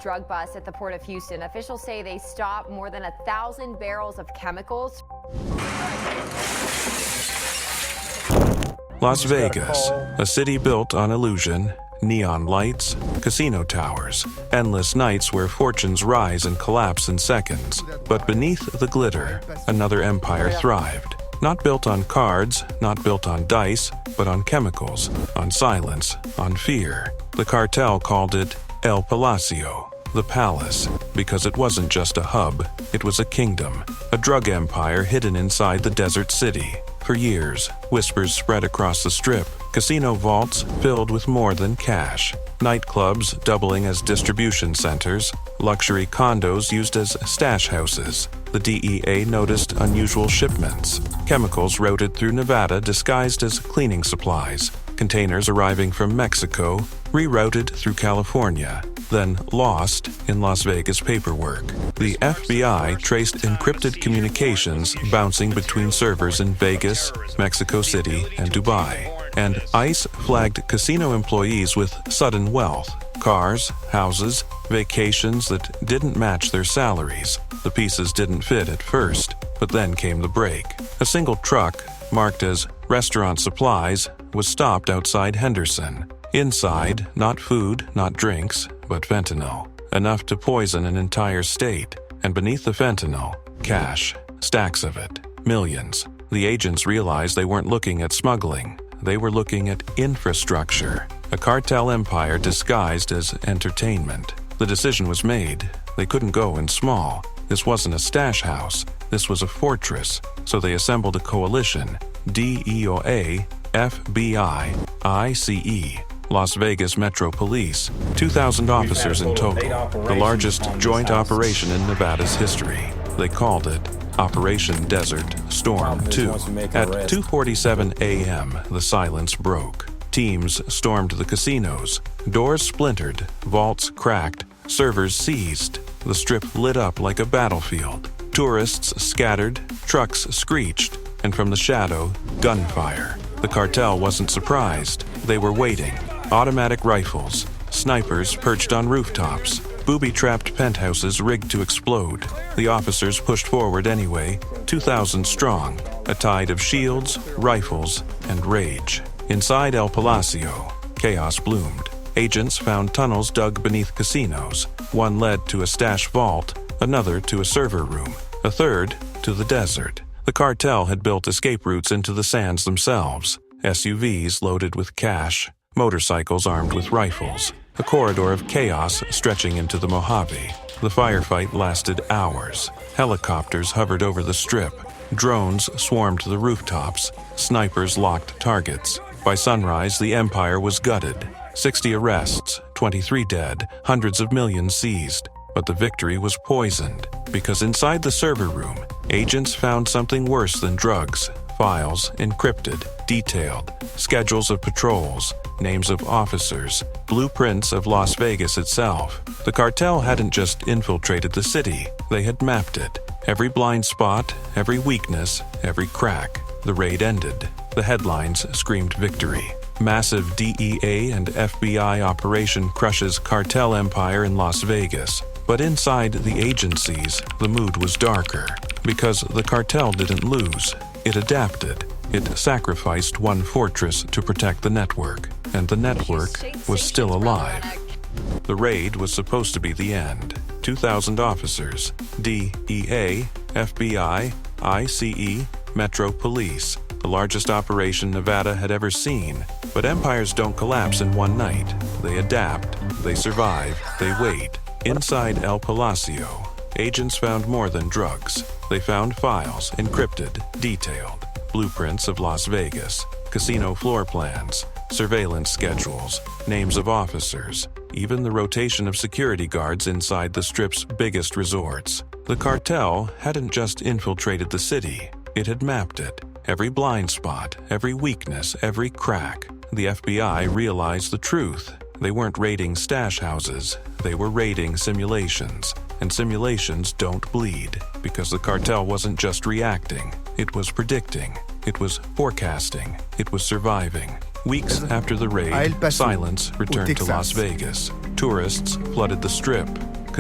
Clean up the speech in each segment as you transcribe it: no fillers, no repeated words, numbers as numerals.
Drug bust at the port of Houston. Officials say they stopped more than 1,000 barrels of chemicals. Las Vegas, a city built on illusion, neon lights, casino towers, endless nights where fortunes rise and collapse in seconds. But beneath the glitter, another empire thrived. Not built on cards, not built on dice, but on chemicals, on silence, on fear. The cartel called it El Palacio, the palace, because it wasn't just a hub, it was a kingdom, a drug empire hidden inside the desert city. For years, whispers spread across the strip, casino vaults filled with more than cash, nightclubs doubling as distribution centers, luxury condos used as stash houses. The DEA noticed unusual shipments, chemicals routed through Nevada disguised as cleaning supplies, containers arriving from Mexico, rerouted through California, then lost in Las Vegas paperwork. The FBI traced encrypted communications bouncing between servers in Vegas, Mexico City, and Dubai. And ICE flagged casino employees with sudden wealth, cars, houses, vacations that didn't match their salaries. The pieces didn't fit at first, but then came the break. A single truck, marked as restaurant supplies, was stopped outside Henderson. Inside, not food, not drinks, but fentanyl. Enough to poison an entire state. And beneath the fentanyl, cash. Stacks of it. Millions. The agents realized they weren't looking at smuggling. They were looking at infrastructure. A cartel empire disguised as entertainment. The decision was made. They couldn't go in small. This wasn't a stash house. This was a fortress. So they assembled a coalition. DEA, FBI, ICE, Las Vegas Metro Police, 2,000 officers in total, the largest joint operation in Nevada's history. They called it Operation Desert Storm 2. At 2:47 a.m., the silence broke. Teams stormed the casinos. Doors splintered, vaults cracked, servers seized. The strip lit up like a battlefield. Tourists scattered, trucks screeched, and from the shadow, gunfire. The cartel wasn't surprised. They were waiting. Automatic rifles, snipers perched on rooftops, booby-trapped penthouses rigged to explode. The officers pushed forward anyway, 2,000 strong, a tide of shields, rifles, and rage. Inside El Palacio, chaos bloomed. Agents found tunnels dug beneath casinos. One led to a stash vault, another to a server room, a third to the desert. The cartel had built escape routes into the sands themselves, SUVs loaded with cash, motorcycles armed with rifles, a corridor of chaos stretching into the Mojave. The firefight lasted hours. Helicopters hovered over the strip. Drones swarmed the rooftops. Snipers locked targets. By sunrise, the empire was gutted. 60 arrests, 23 dead, hundreds of millions seized. But the victory was poisoned, because inside the server room, agents found something worse than drugs. Files, encrypted, detailed, schedules of patrols, names of officers, blueprints of Las Vegas itself. The cartel hadn't just infiltrated the city, they had mapped it. Every blind spot, every weakness, every crack. The raid ended. The headlines screamed victory. Massive DEA and FBI operation crushes cartel empire in Las Vegas. But inside the agencies, the mood was darker, because the cartel didn't lose. It adapted. It sacrificed one fortress to protect the network, and the network was still alive. The raid was supposed to be the end. 2,000 officers, DEA, FBI, ICE, Metro Police, the largest operation Nevada had ever seen. But empires don't collapse in one night. They adapt, they survive, they wait. Inside El Palacio, agents found more than drugs. They found files, encrypted, detailed, blueprints of Las Vegas, casino floor plans, surveillance schedules, names of officers, even the rotation of security guards inside the strip's biggest resorts. The cartel hadn't just infiltrated the city, it had mapped it. Every blind spot, every weakness, every crack. The FBI realized the truth. They weren't raiding stash houses, they were raiding simulations. And simulations don't bleed, because the cartel wasn't just reacting, it was predicting, it was forecasting, it was surviving. Weeks after the raid, silence returned to Las Vegas. Tourists flooded the strip.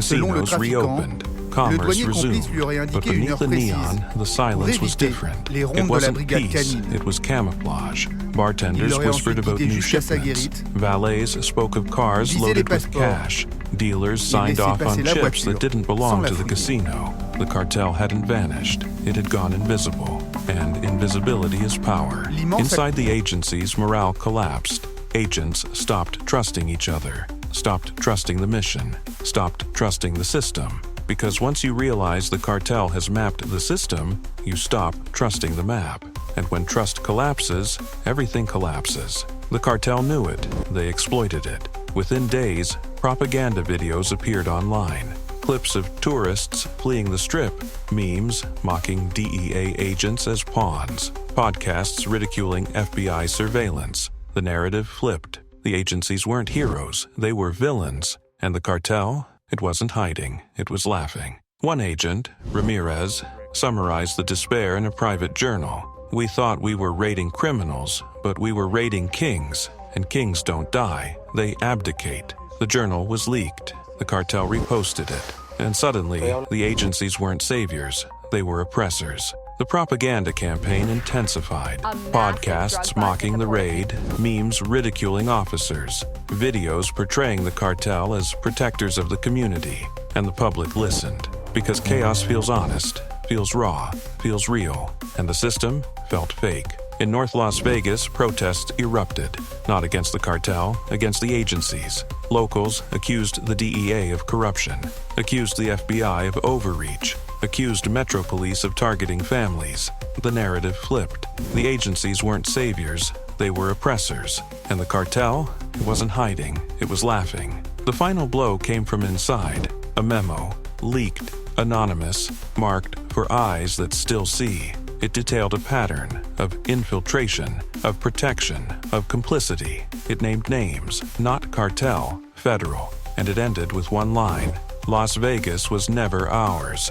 Selon le Casinos trafiquant, reopened. le Commerce douanier complice lui aurait resumed. But indiqué une heure beneath the précise neon, the pour silence was éviter different. les rondes It de la wasn't brigade peace, canine. it was camouflage. Il Bartenders l'aurait whispered ensuite about guidé new jusqu'à sa shipments. guérite, Valets spoke of cars visait les loaded with passeports, cash. Dealers et signed laissait off passer on la chips voiture, that didn't sans belong la to the fouiller. casino. The cartel hadn't vanished. It had gone invisible. And invisibility is power. L'immense- Inside the agencies, morale collapsed. Agents stopped trusting each other, stopped trusting the mission, stopped trusting the system. Because once you realize the cartel has mapped the system, you stop trusting the map. And when trust collapses, everything collapses. The cartel knew it. They exploited it. Within days, propaganda videos appeared online. Clips of tourists fleeing the strip, memes mocking DEA agents as pawns, podcasts ridiculing FBI surveillance. The narrative flipped. The agencies weren't heroes, they were villains. And the cartel? It wasn't hiding, it was laughing. One agent, Ramirez, summarized the despair in a private journal. We thought we were raiding criminals, but we were raiding kings. And kings don't die, they abdicate. The journal was leaked. The cartel reposted it. And suddenly, the agencies weren't saviors, they were oppressors. The propaganda campaign intensified. Podcasts mocking the raid, memes ridiculing officers, videos portraying the cartel as protectors of the community. And the public listened. Because chaos feels honest, feels raw, feels real. And the system felt fake. In North Las Vegas, protests erupted. Not against the cartel, against the agencies. Locals accused the DEA of corruption, accused the FBI of overreach, accused Metro Police of targeting families. The narrative flipped. The agencies weren't saviors, they were oppressors. And the cartel? It wasn't hiding, it was laughing. The final blow came from inside. A memo, leaked, anonymous, marked for eyes that still see. It detailed a pattern of infiltration, of protection, of complicity. It named names, not cartel, federal. And it ended with one line: Las Vegas was never ours.